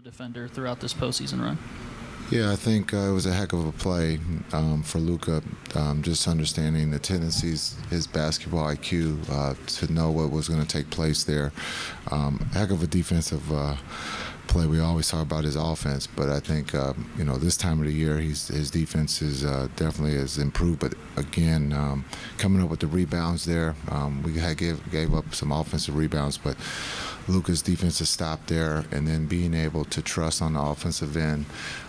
defender throughout this postseason run? Yeah, I think it was a heck of a play for Luka, just understanding the tendencies, his basketball IQ, to know what was going to take place there. Heck of a defensive play. We always talk about his offense, but I think this time of the year, his defense is definitely has improved. But again, coming up with the rebounds there, we gave up some offensive rebounds, but Luka's defense has stopped there, and then being able to trust on the offensive end.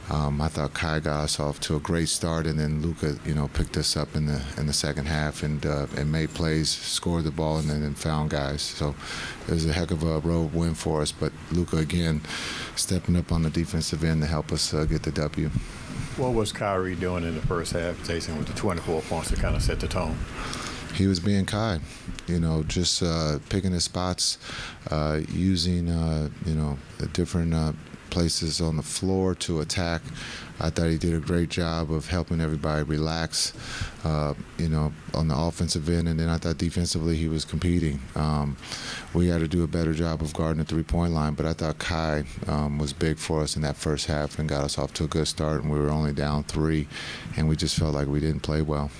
I thought Kai got us off to a great start, and then Luka, picked us up in the second half and made plays, scored the ball, and then found guys. So it was a heck of a road win for us. But Luka again stepping up on the defensive end to help us get the W. What was Kyrie doing in the first half, Jason, with the 24 points to kind of set the tone? He was being Kai, just picking his spots, using, the different places on the floor to attack. I thought he did a great job of helping everybody relax, on the offensive end. And then I thought defensively he was competing. We had to do a better job of guarding the three-point line, but I thought Kai was big for us in that first half and got us off to a good start. And we were only down 3, and we just felt like we didn't play well.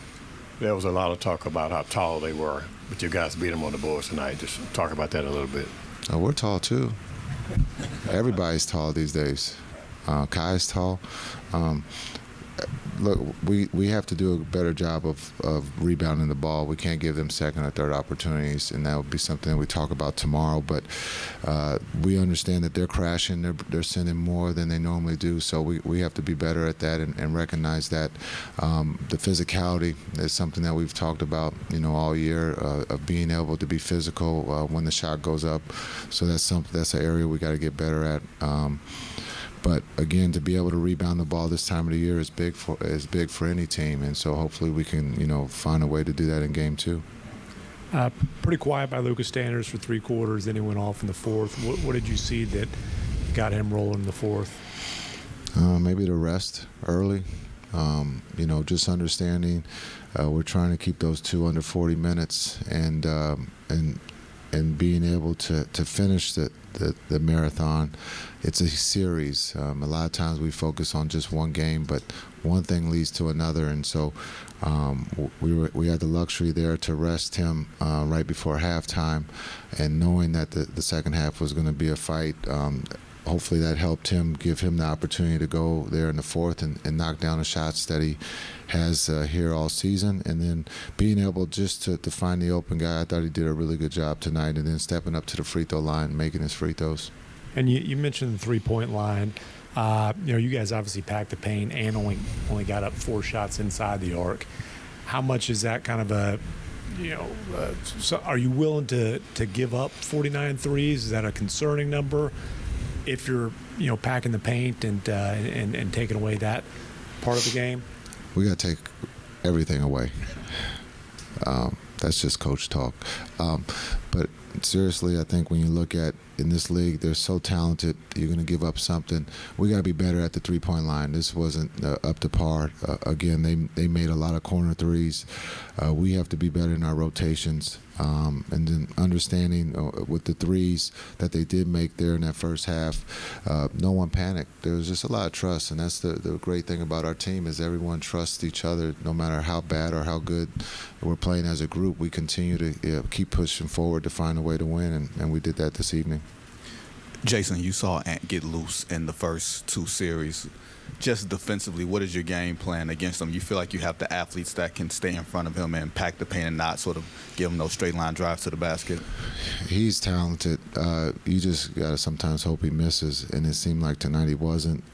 There was a lot of talk about how tall they were, but you guys beat them on the boards tonight. Just talk about that a little bit. We're tall, too. Everybody's tall these days. Kai's tall. Look, we have to do a better job of rebounding the ball. We can't give them second or third opportunities, and that would be something that we talk about tomorrow. But we understand that they're crashing. They're sending more than they normally do, so we have to be better at that and recognize that the physicality is something that we've talked about, all year, of being able to be physical when the shot goes up. So that's an area we got to get better at. But again, to be able to rebound the ball this time of the year is big for any team, and so hopefully we can find a way to do that in game 2. Pretty quiet by Luka's standards for 3 quarters. Then he went off in the fourth. What did you see that got him rolling in the fourth? Maybe the rest early. Just understanding we're trying to keep those 2 under 40 minutes and being able to finish the marathon. It's a series. A lot of times we focus on just one game, but one thing leads to another, and so we had the luxury there to rest him right before halftime, and knowing that the second half was going to be a fight. Hopefully that helped him, give him the opportunity to go there in the fourth and knock down the shots that he has here all season. And then being able just to find the open guy, I thought he did a really good job tonight. And then stepping up to the free throw line, making his free throws. And you mentioned the three-point line. You guys obviously packed the paint and only got up 4 shots inside the arc. How much is that kind of a so are you willing to give up 49 threes? Is that a concerning number? If you're, packing the paint and taking away that part of the game? We got to take everything away. That's just coach talk. But seriously, I think when you look at in this league, they're so talented. You're going to give up something. We got to be better at the three-point line. This wasn't up to par. Again, they made a lot of corner threes. We have to be better in our rotations. And then understanding with the threes that they did make there in that first half, no one panicked. There was just a lot of trust, and that's the great thing about our team is everyone trusts each other. No matter how bad or how good we're playing as a group, we continue to keep pushing forward to find a way to win, and we did that this evening. Jason, you saw Ant get loose in the first 2 series. Just defensively, what is your game plan against him? You feel like you have the athletes that can stay in front of him and pack the paint and not sort of give him those straight line drives to the basket? He's talented. You just got to sometimes hope he misses, and it seemed like tonight he wasn't.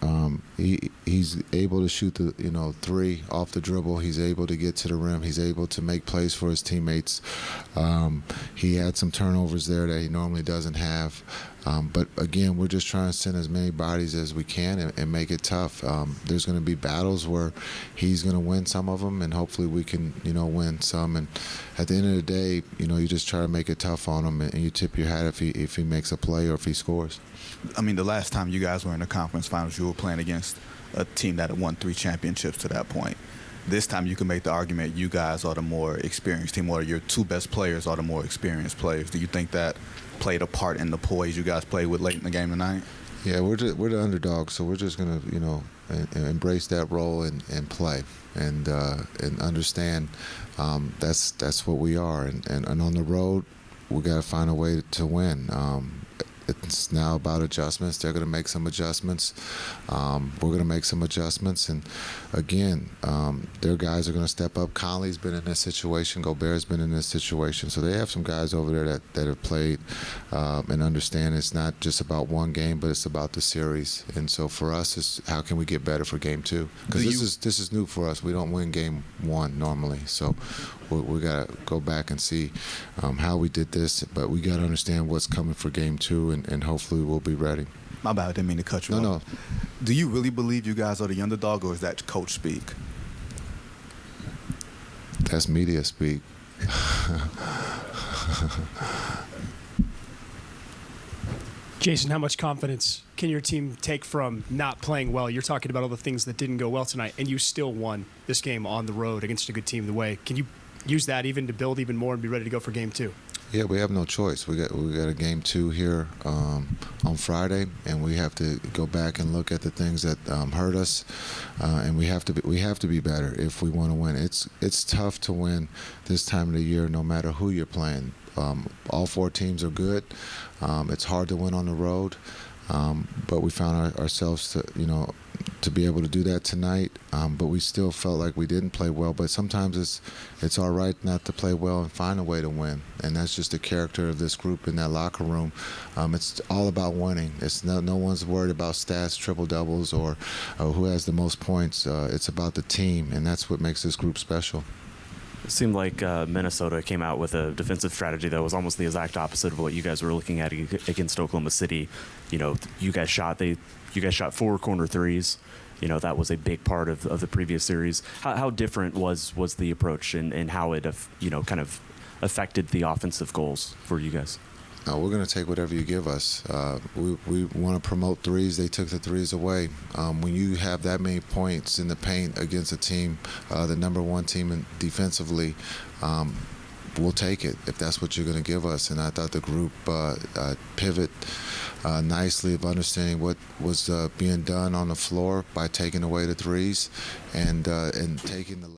He's able to shoot the 3 off the dribble. He's able to get to the rim. He's able to make plays for his teammates. He had some turnovers there that he normally doesn't have. But again, we're just trying to send as many bodies as we can and make it tough. There's going to be battles where he's going to win some of them, and hopefully we can, win some. And at the end of the day, you just try to make it tough on him, and you tip your hat if he makes a play or if he scores. I mean, the last time you guys were in the conference finals, you were playing against a team that had won 3 championships to that point. This time you can make the argument you guys are the more experienced team, or your 2 best players are the more experienced players. Do you think that played a part in the poise you guys played with late in the game tonight? Yeah, we're the underdog, so we're just gonna embrace that role and play and understand that's what we are, and on the road we got to find a way to win. It's now about adjustments. They're going to make some adjustments. We're going to make some adjustments. And, again, their guys are going to step up. Conley's been in this situation. Gobert's been in this situation. So they have some guys over there that have played and understand it's not just about one game, but it's about the series. And so for us, it's how can we get better for game 2? Because this is new for us. We don't win game 1 normally. So we got to go back and see how we did this. But we got to understand what's coming for game 2, and hopefully we'll be ready. My bad, I didn't mean to cut you off. No. Do you really believe you guys are the underdog, or is that coach speak? That's media speak. Jason, how much confidence can your team take from not playing well? You're talking about all the things that didn't go well tonight, and you still won this game on the road against a good team the way. Can you use that even to build even more and be ready to go for game 2? Yeah, we have no choice. We got a game 2 here on Friday, and we have to go back and look at the things that hurt us, and we have to be better if we want to win. It's tough to win this time of the year, no matter who you're playing. All 4 teams are good. It's hard to win on the road, but we found ourselves to be able to do that tonight. But we still felt like we didn't play well. But sometimes it's all right not to play well and find a way to win. And that's just the character of this group in that locker room. It's all about winning. It's no one's worried about stats, triple doubles, or who has the most points. It's about the team, and that's what makes this group special. It seemed like Minnesota came out with a defensive strategy that was almost the exact opposite of what you guys were looking at against Oklahoma City. You guys shot 4 corner threes. That was a big part of the previous series. How different was the approach and how it kind of affected the offensive goals for you guys? We're going to take whatever you give us. We want to promote threes. They took the threes away. When you have that many points in the paint against a team, the number 1 team defensively, we'll take it if that's what you're going to give us. And I thought the group pivot nicely of understanding what was being done on the floor by taking away the threes and taking the